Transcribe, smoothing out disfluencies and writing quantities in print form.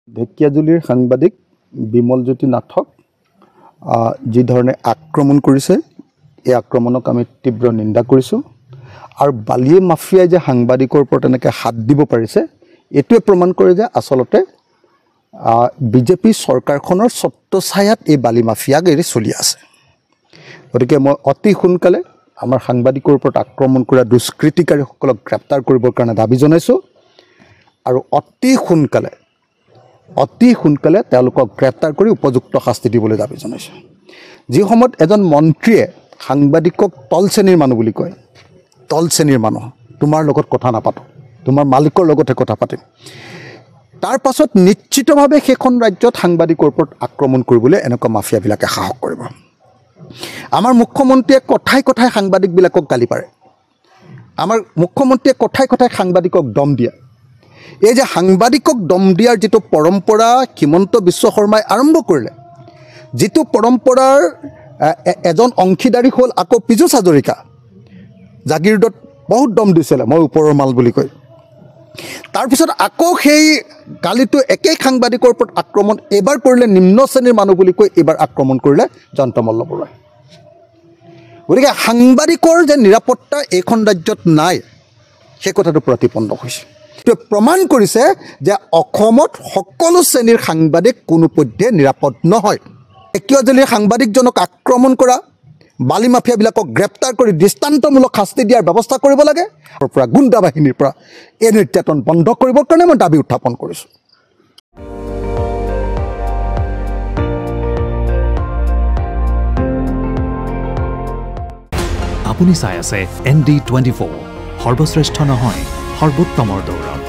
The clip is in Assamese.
ঢেকিয়াজুলিৰ সাংবাদিক বিমলজ্যোতি নাথক যি ধৰণে আক্ৰমণ কৰিছে এই আক্ৰমণক আমি তীব্ৰ নিন্দা কৰিছোঁ আৰু বালি মাফিয়াই যে সাংবাদিকৰ ওপৰত এনেকৈ হাত দিব পাৰিছে এইটোৱে প্ৰমাণ কৰে যে আচলতে বিজেপি চৰকাৰখনৰ ছত্ৰছায়াত এই বালি মাফিয়াক এৰি চলি আছে। গতিকে মই অতি সোনকালে আমাৰ সাংবাদিকৰ ওপৰত আক্ৰমণ কৰা দুষ্কৃতিকাৰীসকলক গ্ৰেপ্তাৰ কৰিবৰ কাৰণে দাবী জনাইছোঁ আৰু অতি সোনকালে তেওঁলোকক গ্ৰেপ্তাৰ কৰি উপযুক্ত শাস্তি দিবলৈ দাবী জনাইছোঁ। যি সময়ত এজন মন্ত্ৰীয়ে সাংবাদিকক তল শ্ৰেণীৰ মানুহ বুলি কয়, তল শ্ৰেণীৰ মানুহ, তোমাৰ লগত কথা নাপাতোঁ, তোমাৰ মালিকৰ লগতহে কথা পাতিম, তাৰ পাছত নিশ্চিতভাৱে সেইখন ৰাজ্যত সাংবাদিকৰ ওপৰত আক্ৰমণ কৰিবলৈ এনেকুৱা মাফিয়াবিলাকে সাহস কৰিব। আমাৰ মুখ্যমন্ত্ৰীয়ে কথাই সাংবাদিকবিলাকক গালি পাৰে, আমাৰ মুখ্যমন্ত্ৰীয়ে কথাই সাংবাদিকক দম দিয়ে। এই যে সাংবাদিকক দম দিয়াৰ যিটো পৰম্পৰা হিমন্ত বিশ্ব শৰ্মাই আৰম্ভ কৰিলে, যিটো পৰম্পৰাৰ এজন অংশীদাৰী হ'ল আকৌ পীযুষ হাজৰিকা, জাগিৰোডত বহুত দম দিছিলে মই ওপৰৰ মাল বুলি কৈ। তাৰপিছত আকৌ সেই কালিতো একেই সাংবাদিকৰ ওপৰত আক্ৰমণ এইবাৰ কৰিলে নিম্ন শ্ৰেণীৰ মানুহ বুলি কৈ এইবাৰ আক্ৰমণ কৰিলে জয়ন্ত মল্লবৰাই। গতিকে সাংবাদিকৰ যে নিৰাপত্তা এইখন ৰাজ্যত নাই সেই কথাটো প্ৰতিপন্ন হৈছে। এইটোৱে প্ৰমাণ কৰিছে যে অসমত সকলো শ্ৰেণীৰ সাংবাদিক কোনোপধ্যে নিৰাপদ নহয়। ঢেকিয়াজুলিৰ সাংবাদিকজনক আক্ৰমণ কৰা বালি মাফিয়াবিলাকক গ্ৰেপ্তাৰ কৰি দৃষ্টান্তমূলক শাস্তি দিয়াৰ ব্যৱস্থা কৰিব লাগে। তাৰ পৰা গুণ্ডা বাহিনীৰ পৰা এই নিৰ্যাতন বন্ধ কৰিবৰ কাৰণে মই দাবী উত্থাপন কৰিছোঁ। আপুনি চাই আছে ND24, সৰ্বশ্ৰেষ্ঠ নহয় সৰ্বোত্তমৰ দৌৰ।